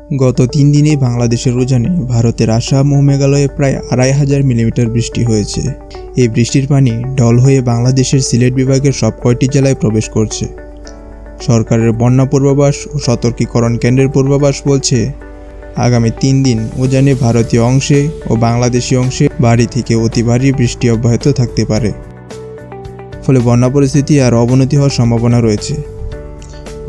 গত 3 দিনে বাংলাদেশের উজানে ভারতের আসাম ও মেঘালয়ে প্রায় 2500 মিলিমিটার বৃষ্টি হয়েছে। এই বৃষ্টির পানি ঢল হয়ে বাংলাদেশের সিলেট বিভাগের সব কয়টি জেলায় প্রবেশ করছে। সরকারের বন্যা পূর্বাভাস ও সতর্কীকরণ কেন্দ্রের পূর্বাভাস বলছে, আগামী 3 দিন উজানে ভারতীয় অংশে ও বাংলাদেশি অংশে ভারী থেকে অতি ভারী বৃষ্টি অব্যাহত থাকতে পারে। ফলে বন্যা পরিস্থিতি আর অবনতি হওয়ার সম্ভাবনা রয়েছে।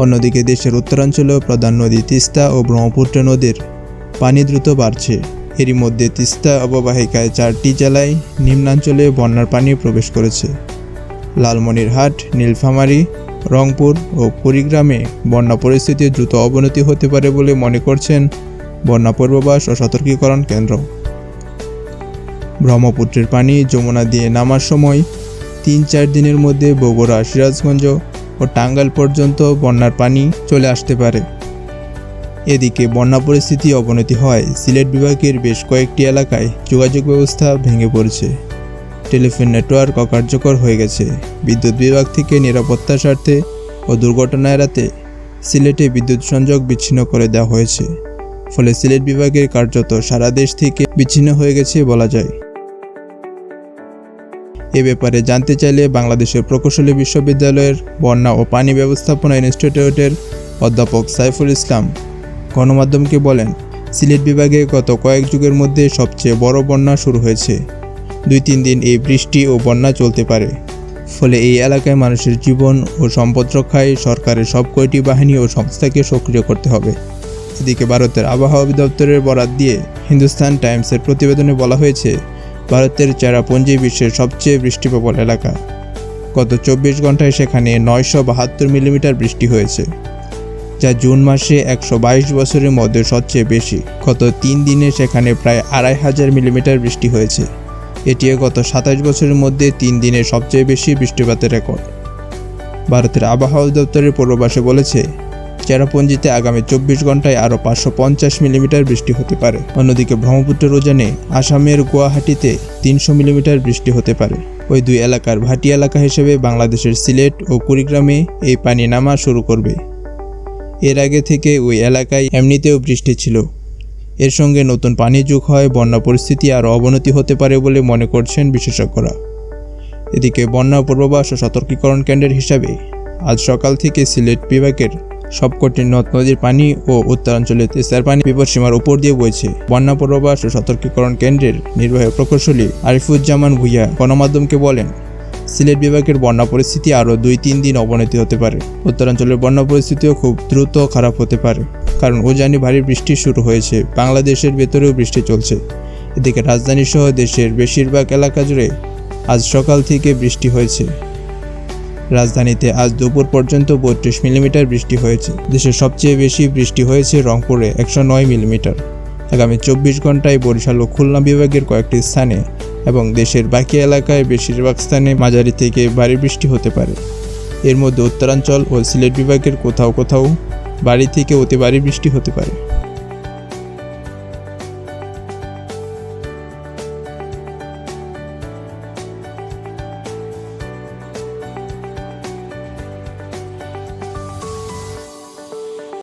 অন্যদিকে দেশের উত্তরাঞ্চলেও প্রধান নদী তিস্তা ও ব্রহ্মপুত্র নদীর পানি দ্রুত বাড়ছে। এরই মধ্যে তিস্তা অববাহিকায় 4টি জেলায় নিম্নাঞ্চলে বন্যার পানি প্রবেশ করেছে। লালমনিরহাট, নীলফামারী, রংপুর ও কুড়িগ্রামে বন্যা পরিস্থিতির দ্রুত অবনতি হতে পারে বলে মনে করছেন বন্যা পূর্বাভাস ও সতর্কীকরণ কেন্দ্র। ব্রহ্মপুত্রের পানি যমুনা দিয়ে নামার সময় 3-4 দিনের মধ্যে বগুড়া, সিরাজগঞ্জ ও টাঙ্গাইল পর্যন্ত বন্যার পানি চলে আসতে পারে। এদিকে বন্যা পরিস্থিতি অবনতি হয় সিলেট বিভাগের বেশ কয়েকটি এলাকায় যোগাযোগ ব্যবস্থা ভেঙে পড়েছে। টেলিফোন নেটওয়ার্ক অকার্যকর হয়ে গেছে। বিদ্যুৎ বিভাগ থেকে নিরাপত্তার স্বার্থে ও দুর্ঘটনা এড়াতে সিলেটে বিদ্যুৎ সংযোগ বিচ্ছিন্ন করে দেওয়া হয়েছে। ফলে সিলেট বিভাগের কার্যত সারা দেশ থেকে বিচ্ছিন্ন হয়ে গেছে বলা যায়। এ ব্যাপারে জানতে চাইলে বাংলাদেশের প্রকৌশলী বিশ্ববিদ্যালয়ের বন্যা ও পানি ব্যবস্থাপনা ইনস্টিটিউটের অধ্যাপক সাইফুল ইসলাম গণমাধ্যমকে বলেন, সিলেট বিভাগে গত কয়েক যুগের মধ্যে সবচেয়ে বড় বন্যা শুরু হয়েছে। 2-3 দিন এই বৃষ্টি ও বন্যা চলতে পারে। ফলে এই এলাকায় মানুষের জীবন ও সম্পদ রক্ষায় সরকারের সব কয়টি বাহিনী ও সংস্থাকে সক্রিয় করতে হবে। এদিকে ভারতের আবহাওয়া অধিদপ্তরের বরাত দিয়ে হিন্দুস্তান টাইমসের প্রতিবেদনে বলা হয়েছে, ভারতের চেরাপুঞ্জি বিশ্বের সবচেয়ে বৃষ্টিপ্রবল এলাকা। গত 24 ঘন্টায় সেখানে 972 মিলিমিটার বৃষ্টি হয়েছে, যা জুন মাসে 122 বছরের মধ্যে সবচেয়ে বেশি। গত 3 দিনে সেখানে প্রায় 2500 মিলিমিটার বৃষ্টি হয়েছে। এটিও গত 27 বছরের মধ্যে 3 দিনে সবচেয়ে বেশি বৃষ্টিপাতের রেকর্ড। ভারতের আবহাওয়া অধিদপ্তরের পূর্বাভাসে বলেছে, চেরাপুঞ্জিতে আগামী 24 ঘন্টায় আরও 550 মিলিমিটার বৃষ্টি হতে পারে। অন্যদিকে ব্রহ্মপুত্রের উজানে আসামের গুয়াহাটিতে 300 মিলিমিটার বৃষ্টি হতে পারে। ওই দুই এলাকার ভাটি এলাকা হিসেবে বাংলাদেশের সিলেট ও কুড়িগ্রামে এই পানি নামা শুরু করবে। এর আগে থেকে ওই এলাকায় এমনিতেও বৃষ্টি ছিল। এর সঙ্গে নতুন পানি যোগ হয় বন্যা পরিস্থিতি আরও অবনতি হতে পারে বলে মনে করছেন বিশেষজ্ঞরা। এদিকে বন্যা পূর্বাভাস ও সতর্কীকরণ কেন্দ্রের হিসাবে আজ সকাল থেকে সিলেট বিভাগের সবকটি নদ নদীর পানি ও উত্তরাঞ্চলে তিস্তার পানি বিপদসীমার উপর দিয়ে বইছে। বন্যা পূর্বাভাস ও সতর্কীকরণ কেন্দ্রের নির্বাহী প্রকৌশলী আরিফুজ্জামান ভুইয়া গণমাধ্যমকে বলেন, সিলেট বিভাগের বন্যা পরিস্থিতি আরও 2-3 দিন অবনতি হতে পারে। উত্তরাঞ্চলের বন্যা পরিস্থিতিও খুব দ্রুত খারাপ হতে পারে, কারণ উজানে ভারী বৃষ্টি শুরু হয়েছে। বাংলাদেশের ভেতরেও বৃষ্টি চলছে। এদিকে রাজধানী সহ দেশের বেশিরভাগ এলাকা জুড়ে আজ সকাল থেকে বৃষ্টি হয়েছে। রাজধানীতে আজ দুপুর পর্যন্ত 32 মিলিমিটার বৃষ্টি হয়েছে। দেশের সবচেয়ে বেশি বৃষ্টি হয়েছে রংপুরে 109 মিলিমিটার। আগামী 24 ঘন্টায় বরিশাল ও খুলনা বিভাগের কয়েকটি স্থানে এবং দেশের বাকি এলাকায় বেশিরভাগ স্থানে মাঝারি থেকে ভারী বৃষ্টি হতে পারে। এর মধ্যে উত্তরাঞ্চল ও সিলেট বিভাগের কোথাও কোথাও ভারী থেকে অতি ভারী বৃষ্টি হতে পারে।